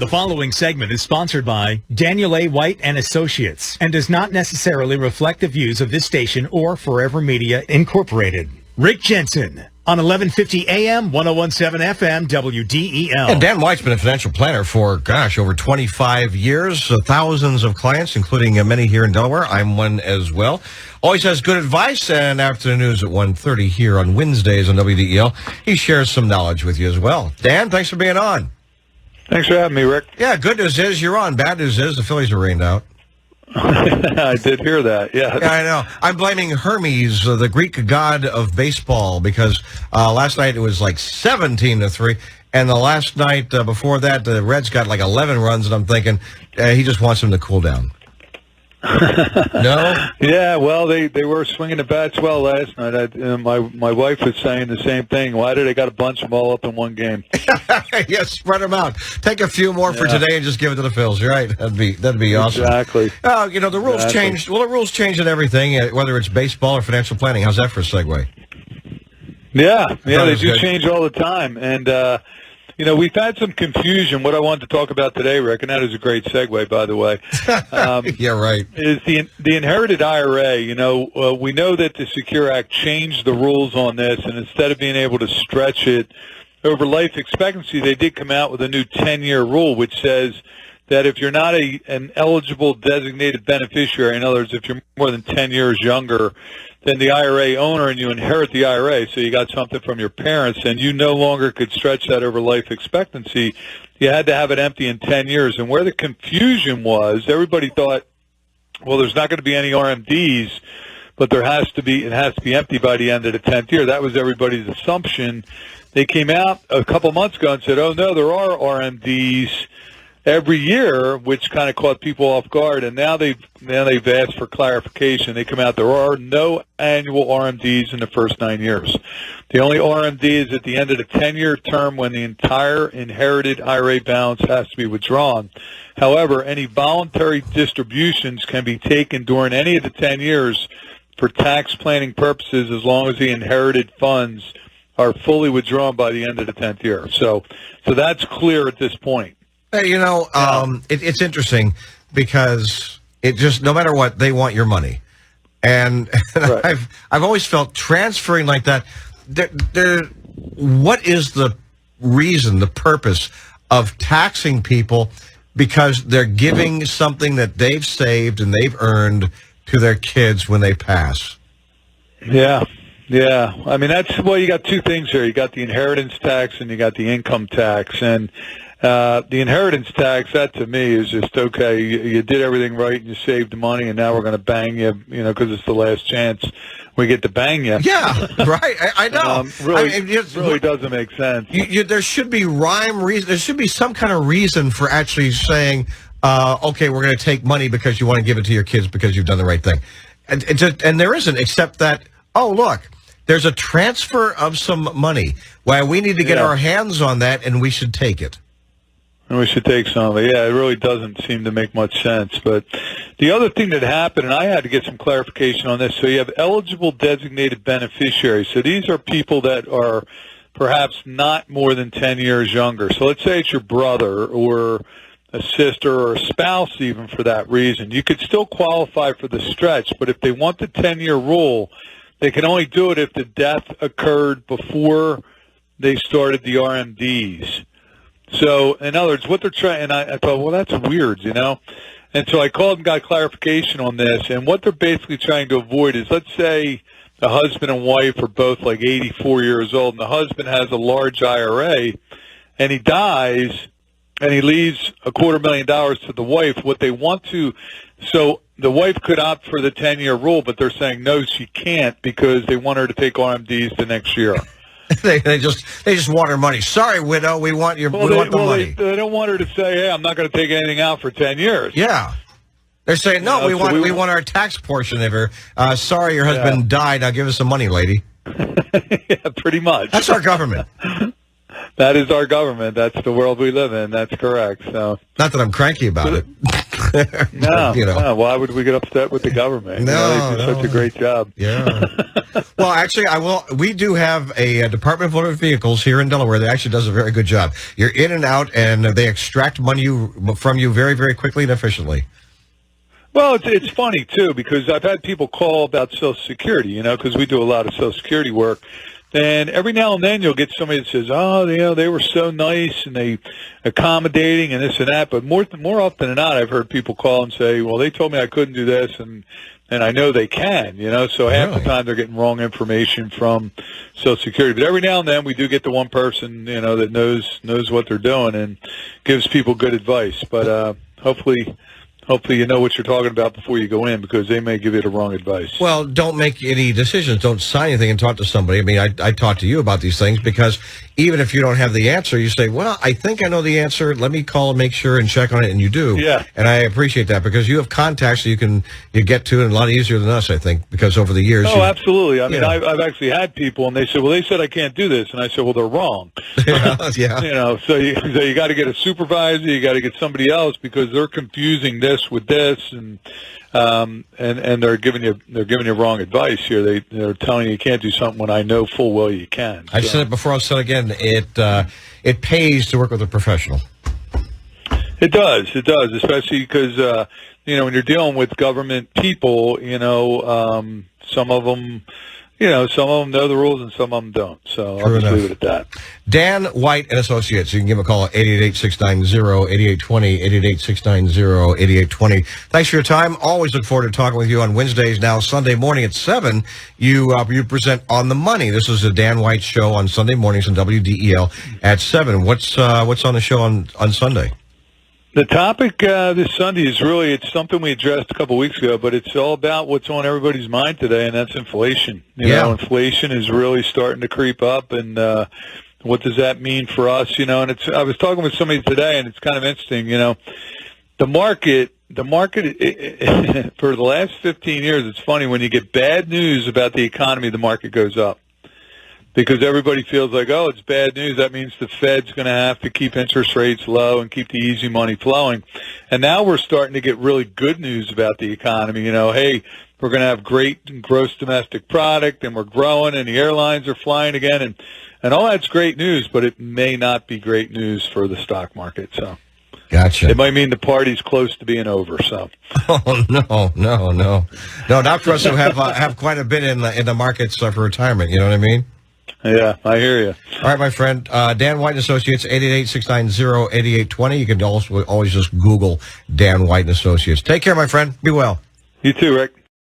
The following segment is sponsored by Daniel A. White and Associates and does not necessarily reflect the views of this station or Forever Media Incorporated. Rick Jensen on 1150 AM, 1017 FM, WDEL. And Dan White's been a financial planner for, over 25 years. Thousands of clients, including many here in Delaware. I'm one as well. Always has good advice, and after the news at 1:30 here on Wednesdays on WDEL, he shares some knowledge with you as well. Dan, thanks for being on. Thanks for having me, Rick. Yeah, good news is you're on. Bad news is the Phillies are rained out. I did hear that, yeah. Yeah, I know. I'm blaming Hermes, the Greek god of baseball, because last night it was like 17-3, and the last night before that, the Reds got like 11 runs, and I'm thinking he just wants them to cool down. No? Yeah, well, they were swinging the bats well last night. My wife was saying the same thing. Why did they got to bunch them all up in one game? Yes, spread them out. Take a few more for today and just give it to the Phils. You're right. That'd be awesome. Exactly. The rules changed. Well, the rules change in everything, whether it's baseball or financial planning. How's that for a segue? Yeah, they do change all the time. And, we've had some confusion. What I wanted to talk about today, Rick, and that is a great segue, by the way. Yeah, right. Is the inherited IRA. We know that the Secure Act changed the rules on this, and instead of being able to stretch it over life expectancy, they did come out with a new 10-year rule, which says that if you're not an eligible designated beneficiary, in other words, if you're more than 10 years younger than the IRA owner and you inherit the IRA, so you got something from your parents, and you no longer could stretch that over life expectancy, you had to have it empty in 10 years. And where the confusion was, everybody thought, well, there's not going to be any RMDs, but it has to be empty by the end of the 10th year. That was everybody's assumption. They came out a couple months ago and said, oh, no, there are RMDs every year, which kind of caught people off guard, and now they've asked for clarification. They come out, there are no annual RMDs in the first 9 years. The only RMD is at the end of the 10-year term when the entire inherited IRA balance has to be withdrawn. However, any voluntary distributions can be taken during any of the 10 years for tax planning purposes as long as the inherited funds are fully withdrawn by the end of the 10th year. So that's clear at this point. Hey, it's interesting because it just, no matter what, they want your money. And Right. I've always felt transferring like that, what is the reason, the purpose of taxing people because they're giving something that they've saved and they've earned to their kids when they pass? Yeah. I mean, you got two things here. You got the inheritance tax and you got the income tax. And the inheritance tax, that to me is just, okay, you did everything right and you saved the money, and now we're going to bang you, because it's the last chance we get to bang you. Yeah, right. I know. Really doesn't make sense. There should be reason. There should be some kind of reason for actually saying, okay, we're going to take money because you want to give it to your kids because you've done the right thing. And there isn't, except that, oh, look, there's a transfer of some money. Well, we need to get our hands on that, and we should take it. And we should take some of it. Yeah, it really doesn't seem to make much sense. But the other thing that happened, and I had to get some clarification on this, so you have eligible designated beneficiaries. So these are people that are perhaps not more than 10 years younger. So let's say it's your brother or a sister or a spouse even for that reason. You could still qualify for the stretch, but if they want the 10-year rule, they can only do it if the death occurred before they started the RMDs. So, in other words, what they're trying, and I thought, well, that's weird, And so I called and got clarification on this, and what they're basically trying to avoid is, let's say the husband and wife are both like 84 years old, and the husband has a large IRA, and he dies, and he leaves $250,000 to the wife. What they want to, so the wife could opt for the 10-year rule, but they're saying, no, she can't, because they want her to take RMDs the next year. They just want her money. Sorry, widow, we want the money. They don't want her to say, "Hey, I'm not going to take anything out for 10 years." Yeah, they're saying, "No, we want our tax portion of her." Sorry, your husband died. Now give us some money, lady. Yeah, pretty much. That's our government. That is our government. That's the world we live in. That's correct. So, not that I'm cranky about it. No, You know. no, why would we get upset with the government? No, they do such a great job. Yeah. Well, actually, we do have a Department of Motor Vehicles here in Delaware that actually does a very good job. You're in and out, and they extract money from you very, very quickly and efficiently. Well, it's funny, too, because I've had people call about Social Security, because we do a lot of Social Security work. And every now and then you'll get somebody that says, oh, they were so nice and they accommodating and this and that. But more often than not, I've heard people call and say, well, they told me I couldn't do this, and I know they can, So half the time they're getting wrong information from Social Security. But every now and then we do get the one person, that knows what they're doing and gives people good advice. But hopefully you know what you're talking about before you go in, because they may give you the wrong advice. Well, don't make any decisions. Don't sign anything and talk to somebody. I mean, I talk to you about these things because even if you don't have the answer, you say, well, I think I know the answer. Let me call and make sure and check on it, and you do. Yeah. And I appreciate that because you have contacts that you get to, and a lot easier than us, I think, because over the years. Oh, absolutely. I mean, I've actually had people, and they said, well, they said I can't do this. And I said, well, they're wrong. Yeah. So you got to get a supervisor, you got to get somebody else, because they're confusing this with this, and they're giving you wrong advice here. They're telling you can't do something when I know full well you can. I've said it before. I'll say it again. It pays to work with a professional. It does, especially because when you're dealing with government people, some of them know the rules and some of them don't. So I'll just leave it at that. Dan White and Associates. You can give him a call at 888-690-8820, 888-690-8820. Thanks for your time. Always look forward to talking with you on Wednesdays. Now, Sunday morning at 7, you present On the Money. This is the Dan White Show on Sunday mornings on WDEL at 7. What's on the show on Sunday? The topic this Sunday is it's something we addressed a couple weeks ago, but it's all about what's on everybody's mind today, and that's inflation. Inflation is really starting to creep up, and what does that mean for us? And I was talking with somebody today, and it's kind of interesting. The market for the last 15 years, it's funny, when you get bad news about the economy, the market goes up. Because everybody feels like, oh, it's bad news. That means the Fed's going to have to keep interest rates low and keep the easy money flowing. And now we're starting to get really good news about the economy. Hey, we're going to have great gross domestic product, and we're growing, and the airlines are flying again. And all that's great news, but it may not be great news for the stock market. So, gotcha. It might mean the party's close to being over. So, oh no, not for us who have quite a bit in the markets for retirement. You know what I mean? Yeah, I hear you. All right, my friend. Dan White & Associates, 888-690-8820. You can also always just Google Dan White & Associates. Take care, my friend. Be well. You too, Rick.